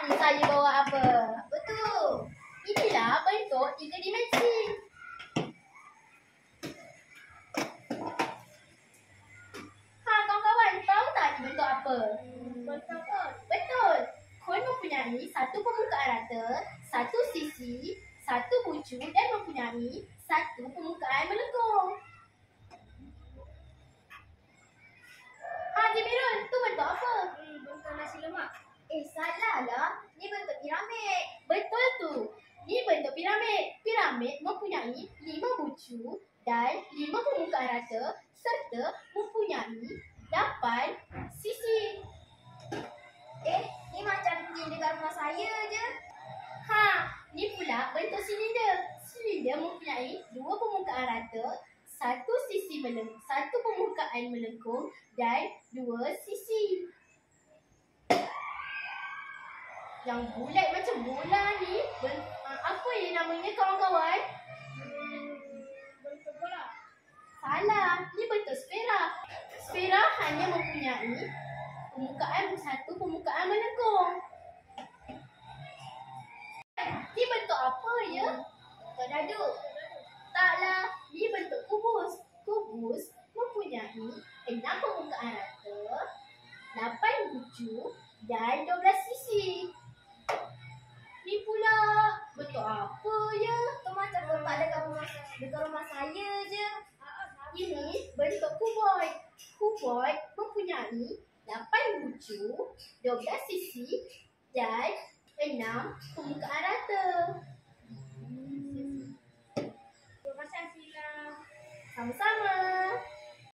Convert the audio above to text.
ni saya bawa apa? Betul. Inilah bentuk 3 dimensi. Kawan-kawan tahu tak ni bentuk apa? Betul. Kon mempunyai satu permukaan rata, satu sisi, satu bucu dan mempunyai satu permukaan melengkung. Jimirul, tu bentuk apa? Bentuk nasi lemak. Salah lah. Ni bentuk piramid. Betul tu. Ni bentuk piramid. Piramid mempunyai 5 bucu dan 5 permukaan rata serta mempunyai 8 sisi. Ni macam ni dekat rumah saya je. Ni pula bentuk silinder. Silinder mempunyai 2 permukaan rata, satu permukaan melengkung dan 2 sisi. Yang bulat macam bola ni, apa yang namanya kawan-kawan? Bentuk bola. Salah, ni bentuk sfera. Sfera hanya mempunyai satu permukaan melengkung. Ni bentuk apa ya? Bentuk dadu. Taklah, ni bentuk kubus. Kubus mempunyai 6 permukaan rata, 8 bucu dan 12 sisi. Ni pula bentuk apa ya? Tu macam kotak dekat rumah saya je. Ini bentuk kuboid. Kuboid mempunyai 8 bucu, 12 sisi dan 6 permukaan rata.